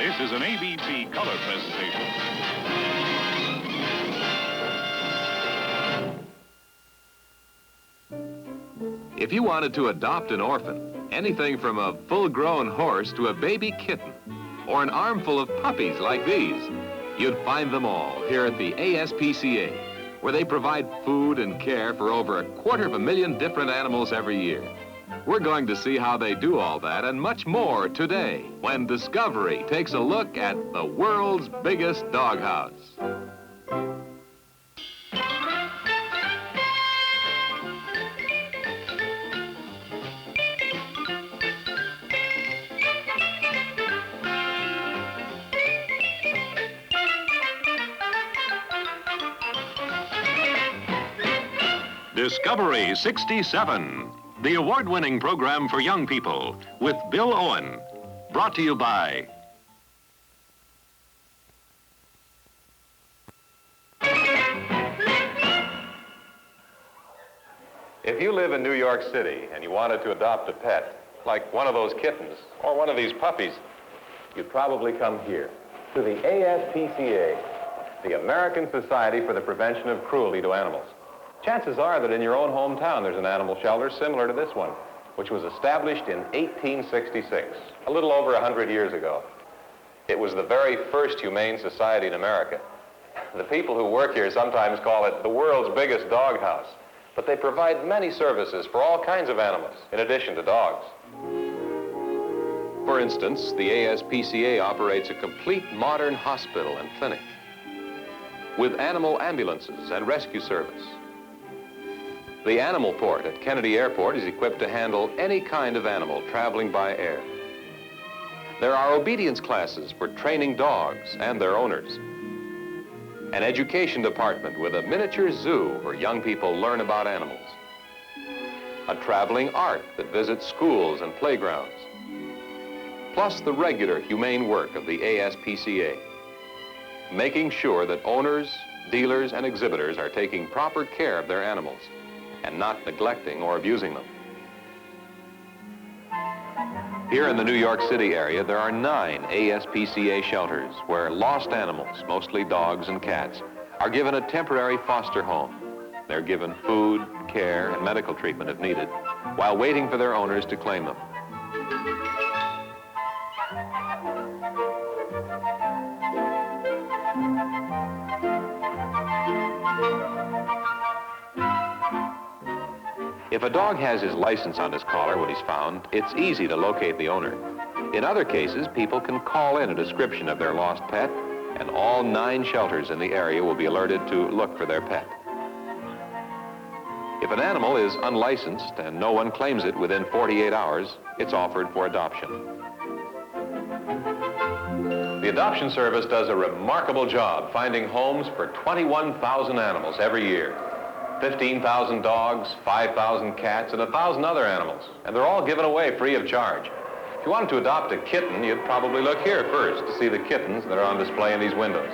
This is an ABC color presentation. If you wanted to adopt an orphan, anything from a full-grown horse to a baby kitten, or an armful of puppies like these, you'd find them all here at the ASPCA, where they provide food and care for over 250,000 different animals every year. We're going to see how they do all that and much more today when Discovery takes a look at the world's biggest doghouse. Discovery 67, the award-winning program for young people with Bill Owen. Brought to you by... If you live in New York City and you wanted to adopt a pet, like one of those kittens or one of these puppies, you'd probably come here to the ASPCA, the American Society for the Prevention of Cruelty to Animals. Chances are that in your own hometown there's an animal shelter similar to this one, which was established in 1866, a little over 100 years ago. It was the very first humane society in America. The people who work here sometimes call it the world's biggest doghouse, but they provide many services for all kinds of animals, in addition to dogs. For instance, the ASPCA operates a complete modern hospital and clinic with animal ambulances and rescue service. The animal port at Kennedy Airport is equipped to handle any kind of animal traveling by air. There are obedience classes for training dogs and their owners. An education department with a miniature zoo where young people learn about animals. A traveling ARC that visits schools and playgrounds. Plus the regular humane work of the ASPCA, making sure that owners, dealers, and exhibitors are taking proper care of their animals and not neglecting or abusing them. Here in the New York City area, there are 9 ASPCA shelters where lost animals, mostly dogs and cats, are given a temporary foster home. They're given food, care, and medical treatment if needed, while waiting for their owners to claim them. If a dog has his license on his collar when he's found, it's easy to locate the owner. In other cases, people can call in a description of their lost pet, and all 9 shelters in the area will be alerted to look for their pet. If an animal is unlicensed and no one claims it within 48 hours, it's offered for adoption. The adoption service does a remarkable job finding homes for 21,000 animals every year. 15,000 dogs, 5,000 cats, and 1,000 other animals. And they're all given away free of charge. If you wanted to adopt a kitten, you'd probably look here first to see the kittens that are on display in these windows.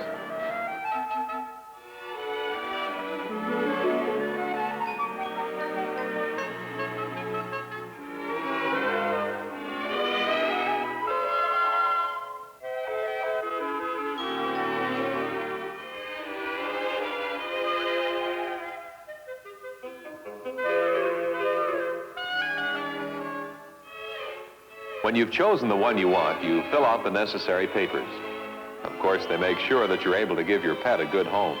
When you've chosen the one you want, you fill out the necessary papers. Of course, they make sure that you're able to give your pet a good home.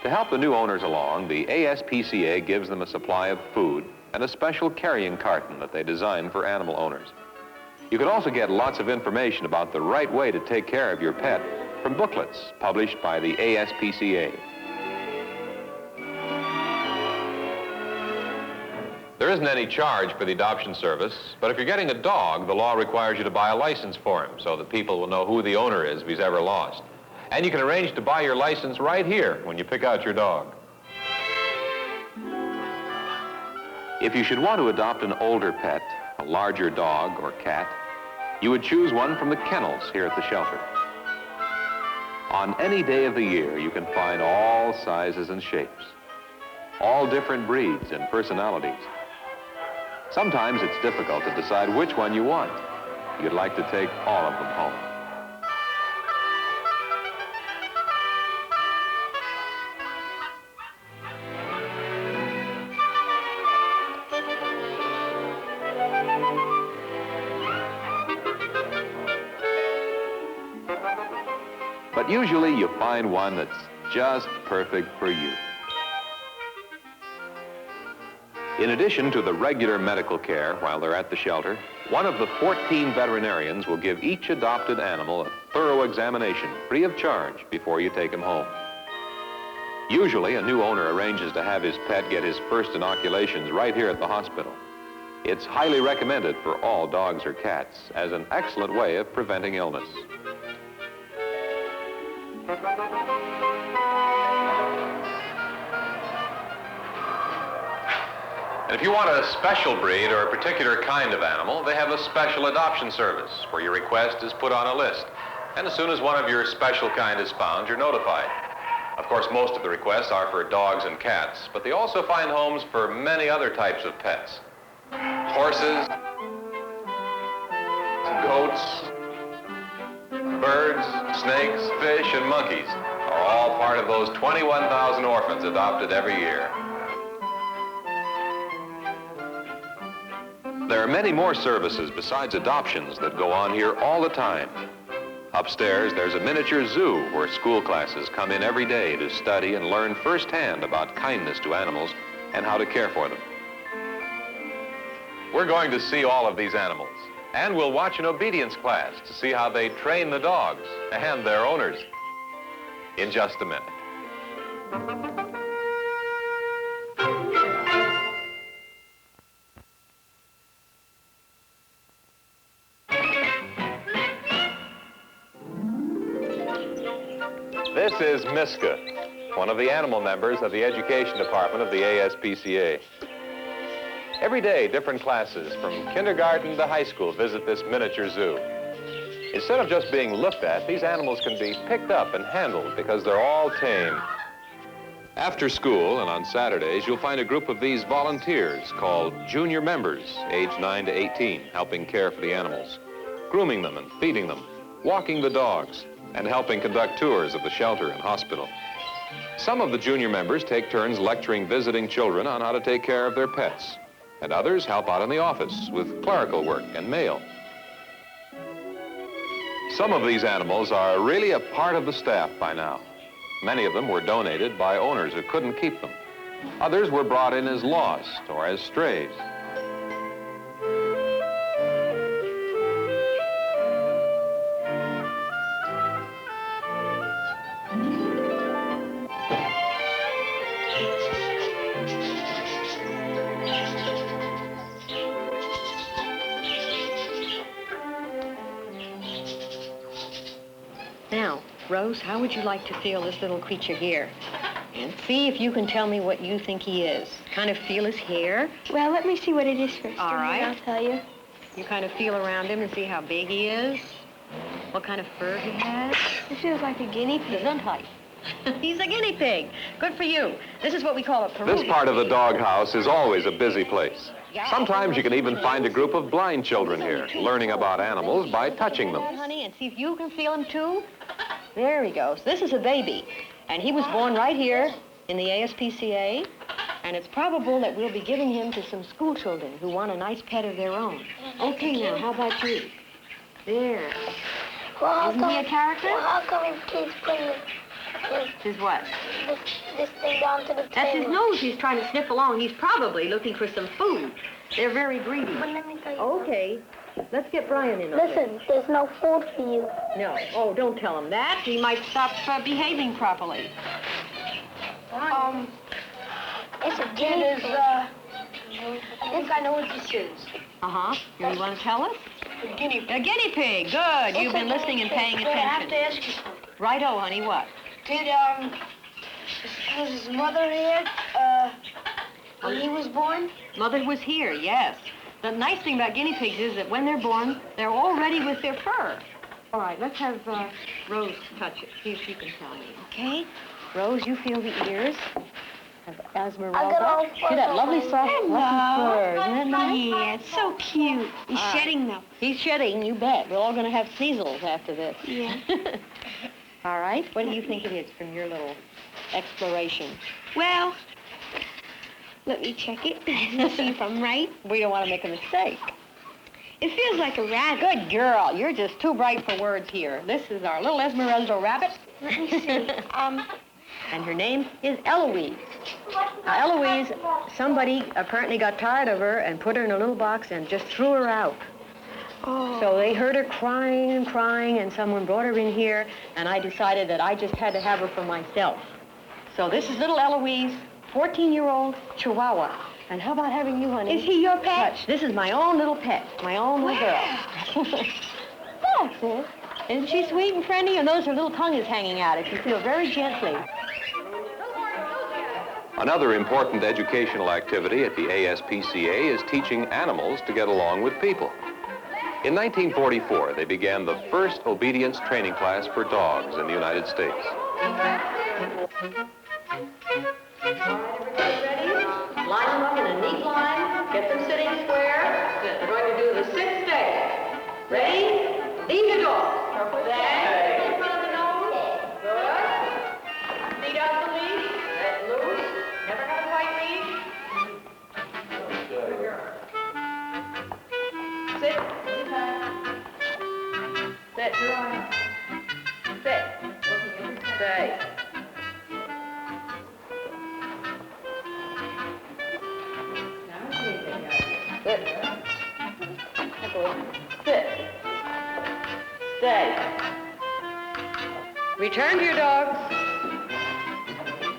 To help the new owners along, the ASPCA gives them a supply of food and a special carrying carton that they design for animal owners. You can also get lots of information about the right way to take care of your pet from booklets published by the ASPCA. There isn't any charge for the adoption service, but if you're getting a dog, the law requires you to buy a license for him so that people will know who the owner is if he's ever lost. And you can arrange to buy your license right here when you pick out your dog. If you should want to adopt an older pet, a larger dog or cat, you would choose one from the kennels here at the shelter. On any day of the year, you can find all sizes and shapes, all different breeds and personalities. Sometimes it's difficult to decide which one you want. You'd like to take all of them home. but usually you find one that's just perfect for you. In addition to the regular medical care while they're at the shelter, one of the 14 veterinarians will give each adopted animal a thorough examination, free of charge, before you take him home. Usually, a new owner arranges to have his pet get his first inoculations right here at the hospital. It's highly recommended for all dogs or cats as an excellent way of preventing illness. And if you want a special breed or a particular kind of animal, they have a special adoption service where your request is put on a list. And as soon as one of your special kind is found, you're notified. Of course, most of the requests are for dogs and cats, but they also find homes for many other types of pets. Horses, goats, birds, snakes, fish, and monkeys are all part of those 21,000 orphans adopted every year. There are many more services besides adoptions that go on here all the time. Upstairs, there's a miniature zoo where school classes come in every day to study and learn firsthand about kindness to animals and how to care for them. We're going to see all of these animals, and we'll watch an obedience class to see how they train the dogs and their owners in just a minute. This is Miska, one of the animal members of the Education Department of the ASPCA. Every day, different classes from kindergarten to high school visit this miniature zoo. Instead of just being looked at, these animals can be picked up and handled because they're all tame. After school and on Saturdays, you'll find a group of these volunteers called junior members, aged 9 to 18, helping care for the animals, grooming them and feeding them, walking the dogs, and helping conduct tours of the shelter and hospital. Some of the junior members take turns lecturing visiting children on how to take care of their pets, and others help out in the office with clerical work and mail. Some of these animals are really a part of the staff by now. Many of them were donated by owners who couldn't keep them. Others were brought in as lost or as strays. Now, Rose, how would you like to feel this little creature here? And see if you can tell me what you think he is. Kind of feel his hair. Well, let me see what it is first. All right. I'll tell you. You kind of feel around him and see how big he is. What kind of fur he has. It feels like a guinea pig. Gesundheit. He's a guinea pig. Good for you. This is what we call a Peruvian. This part of the doghouse is always a busy place. Sometimes you can even find a group of blind children here, learning about animals by touching them. Honey, and see if you can feel him too. There he goes. This is a baby, and he was born right here in the ASPCA, and it's probable that we'll be giving him to some school children who want a nice pet of their own. Okay, now, how about you? There. Well, Isn't he a character? Well, how come he keeps putting His what? this thing down to the table? That's his nose. He's trying to sniff along. He's probably looking for some food. They're very greedy. But let me tell you. Okay. Let's get Brian in on this. Listen, there's no food for you. No. Oh, don't tell him that. He might stop behaving properly. It's a guinea pig. I think I know what this is. Uh-huh. You want to tell us? A guinea pig. A guinnie pig. Good. You've been listening and paying But I have attention. to ask you something. Righto, honey. What? Was his mother here, when he was born? Mother was here, yes. The nice thing about guinea pigs is that when they're born, they're all ready with their fur. All right, let's have Rose touch it. See if she can tell me, okay? Rose, you feel the ears of Esmeralda. I got all See that lovely soft fluffy fur, isn't that nice? Yeah, it's so cute. He's shedding though. He's shedding, you bet. We're all going to have sneezels after this. Yeah. All right, what do you think it is from your little exploration? Well, let me check it. See if I'm right. We don't want to make a mistake. It feels like a rabbit. Good girl. You're just too bright for words here. This is our little Esmeralda rabbit. Let me see. And her name is Eloise. Now, Eloise, somebody apparently got tired of her and put her in a little box and just threw her out. Oh. So they heard her crying and crying, and someone brought her in here, and I decided that I just had to have her for myself. So this is little Eloise, 14-year-old Chihuahua. And how about having you, honey? Is he your pet? Touch. This is my own little pet, my own little girl. That's it. Isn't she sweet and friendly? And notice her little tongue is hanging out. If you feel very gently. Another important educational activity at the ASPCA is teaching animals to get along with people. In 1944, they began the first obedience training class for dogs in the United States. Line them up in a neat line. Get them sitting square. We're going to do the sit stay. Ready? Lead the dog. Stand in front of the nose. Good. Feet up the leash. Let loose. Never have a tight leash. Sit. Sit. Sit. Stay. Good. Sit. Stay. Return to your dogs.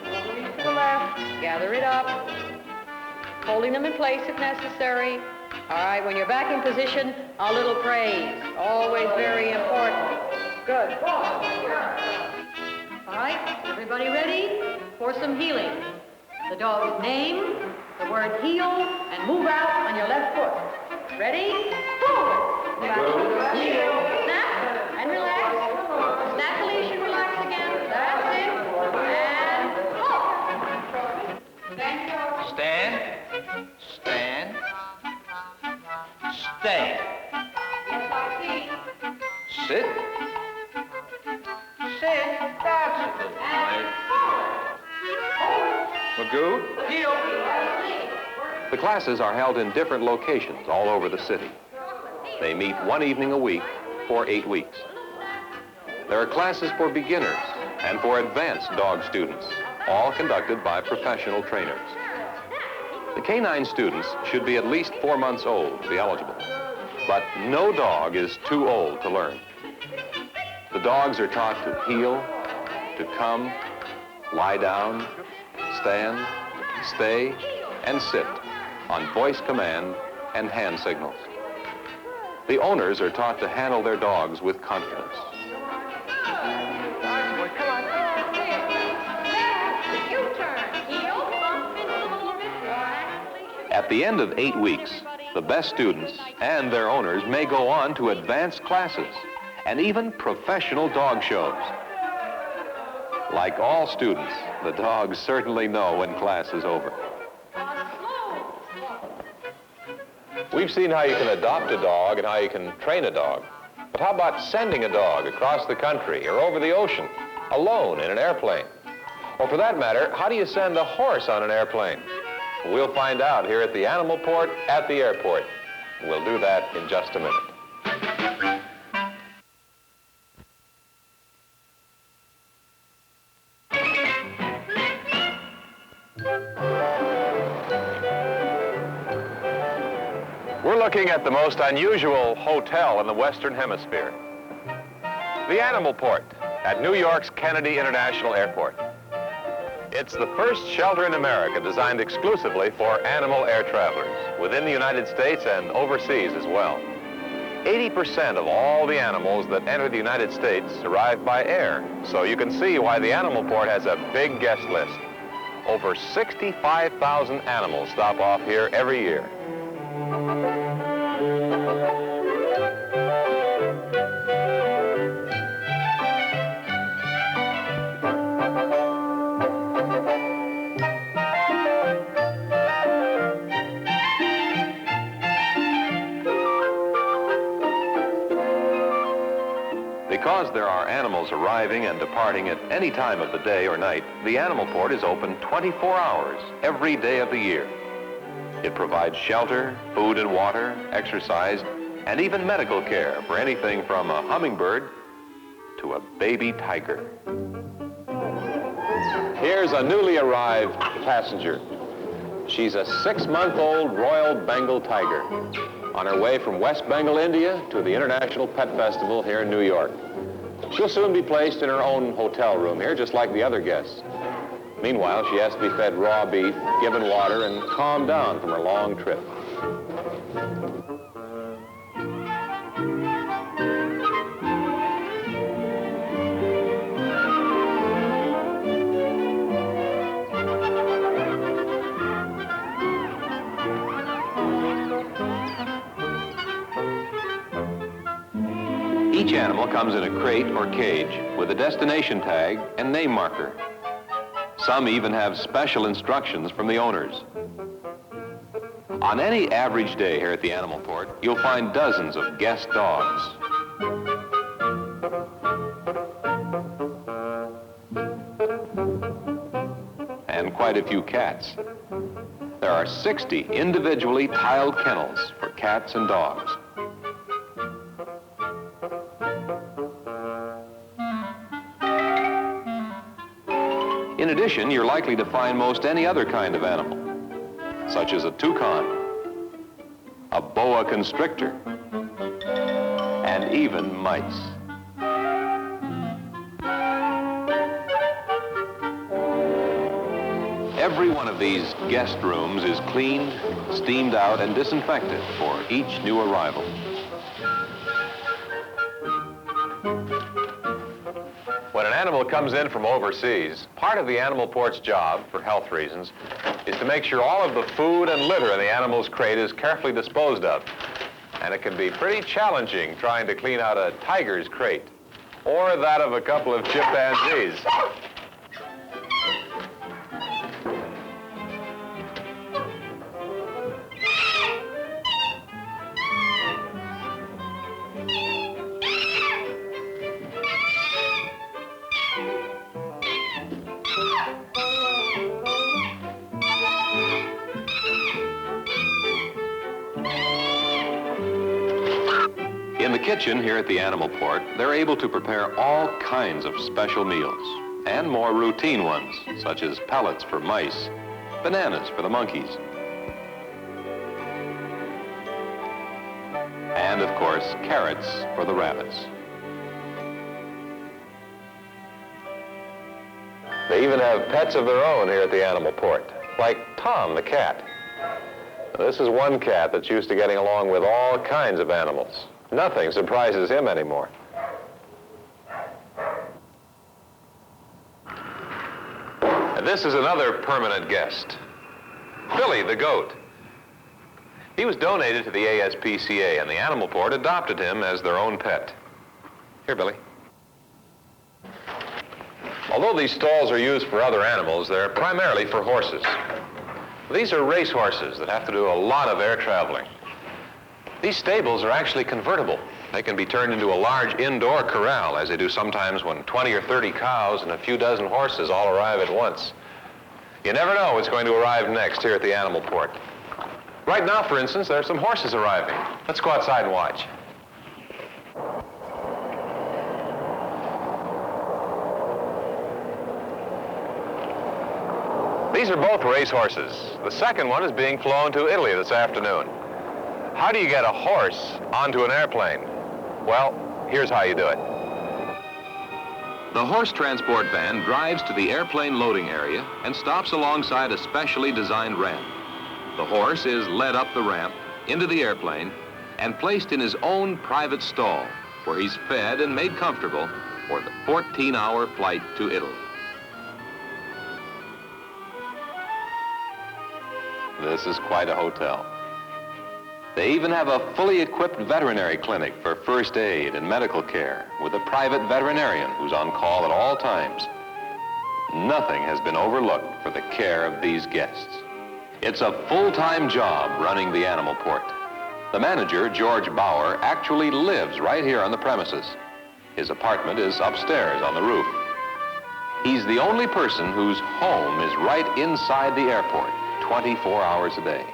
Release to the left. Gather it up. Holding them in place if necessary. All right, when you're back in position, a little praise. Always very important. Good. All right, everybody ready for some healing? The dog's name, the word heel, and move out on your left foot. Ready? Forward. Snap and relax. Snap the leash and relax again. That's it. And hold. Stand, stand, stay. Yes, I see. Sit, sit. That's a good And boy. forward. Magoo, heel. The classes are held in different locations all over the city. They meet one evening a week for 8 weeks. There are classes for beginners and for advanced dog students, all conducted by professional trainers. The canine students should be at least 4 months old to be eligible, but no dog is too old to learn. The dogs are taught to heel, to come, lie down, stand, stay, and sit on voice command and hand signals. The owners are taught to handle their dogs with confidence. At the end of 8 weeks, the best students and their owners may go on to advanced classes and even professional dog shows. Like all students, the dogs certainly know when class is over. We've seen how you can adopt a dog and how you can train a dog. But how about sending a dog across the country or over the ocean, alone in an airplane? Or for that matter, how do you send a horse on an airplane? We'll find out here at the Animal Port at the airport. We'll do that in just a minute. We're looking at the most unusual hotel in the Western Hemisphere. The Animal Port at New York's Kennedy International Airport. It's the first shelter in America designed exclusively for animal air travelers within the United States and overseas as well. 80% of all the animals that enter the United States arrive by air, so you can see why the Animal Port has a big guest list. Over 65,000 animals stop off here every year. Because there are animals arriving and departing at any time of the day or night, the Animal Port is open 24 hours every day of the year. It provides shelter, food and water, exercise, and even medical care for anything from a hummingbird to a baby tiger. Here's a newly arrived passenger. She's a 6-month-old Royal Bengal tiger on her way from West Bengal, India to the International Pet Festival here in New York. She'll soon be placed in her own hotel room here, just like the other guests. Meanwhile, she has to be fed raw beef, given water, and calmed down from her long trip. Each animal comes in a crate or cage with a destination tag and name marker. Some even have special instructions from the owners. On any average day here at the Animal Port, you'll find dozens of guest dogs. And quite a few cats. There are 60 individually tiled kennels for cats and dogs. In addition, you're likely to find most any other kind of animal, such as a toucan, a boa constrictor, and even mice. Every one of these guest rooms is cleaned, steamed out, and disinfected for each new arrival. When an animal comes in from overseas, part of the Animal Port's job, for health reasons, is to make sure all of the food and litter in the animal's crate is carefully disposed of. And it can be pretty challenging trying to clean out a tiger's crate, or that of a couple of chimpanzees. In the kitchen here at the Animal Port, they're able to prepare all kinds of special meals, and more routine ones, such as pellets for mice, bananas for the monkeys, and of course, carrots for the rabbits. They even have pets of their own here at the Animal Port, like Tom the cat. This is one cat that's used to getting along with all kinds of animals. Nothing surprises him anymore. And this is another permanent guest, Billy the goat. He was donated to the ASPCA, and the Animal Port adopted him as their own pet. Here, Billy. Although these stalls are used for other animals, they're primarily for horses. These are race horses that have to do a lot of air traveling. These stables are actually convertible. They can be turned into a large indoor corral, as they do sometimes when 20 or 30 cows and a few dozen horses all arrive at once. You never know what's going to arrive next here at the Animal Port. Right now, for instance, there are some horses arriving. Let's go outside and watch. These are both race horses. The second one is being flown to Italy this afternoon. How do you get a horse onto an airplane? Well, here's how you do it. The horse transport van drives to the airplane loading area and stops alongside a specially designed ramp. The horse is led up the ramp into the airplane and placed in his own private stall, where he's fed and made comfortable for the 14-hour flight to Italy. This is quite a hotel. They even have a fully equipped veterinary clinic for first aid and medical care with a private veterinarian who's on call at all times. Nothing has been overlooked for the care of these guests. It's a full-time job running the Animal Port. The manager, George Bauer, actually lives right here on the premises. His apartment is upstairs on the roof. He's the only person whose home is right inside the airport, 24 hours a day.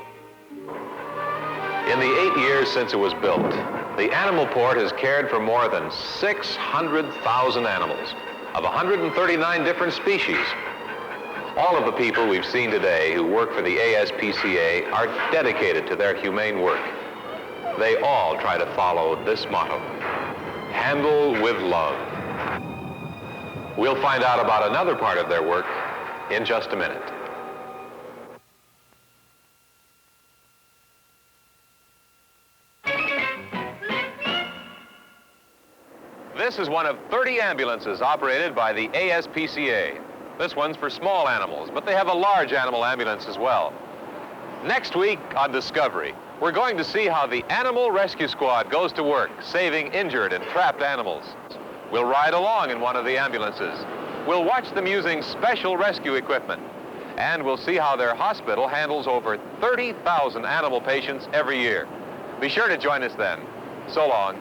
In the 8 years since it was built, The animal port has cared for more than 600,000 animals of 139 different species. All of the people we've seen today who work for the ASPCA are dedicated to their humane work. They all try to follow this motto: handle with love. We'll find out about another part of their work in just a minute. This is one of 30 ambulances operated by the ASPCA. This one's for small animals, but they have a large animal ambulance as well. Next week on Discovery, we're going to see how the Animal Rescue Squad goes to work saving injured and trapped animals. We'll ride along in one of the ambulances. We'll watch them using special rescue equipment. And we'll see how their hospital handles over 30,000 animal patients every year. Be sure to join us then. So long.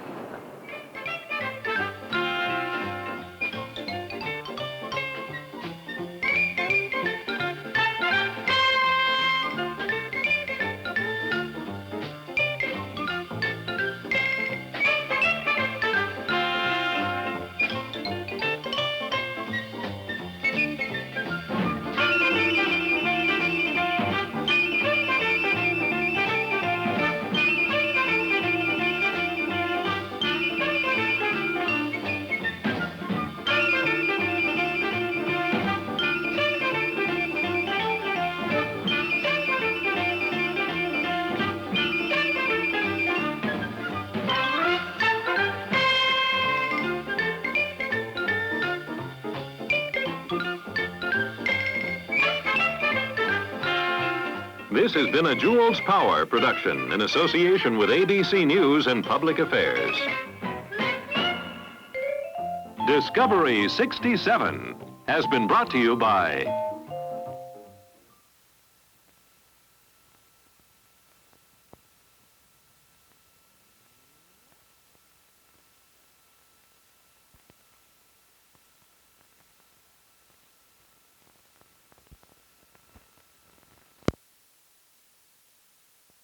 This has been a Jules Power production in association with ABC News and Public Affairs. Discovery 67 has been brought to you by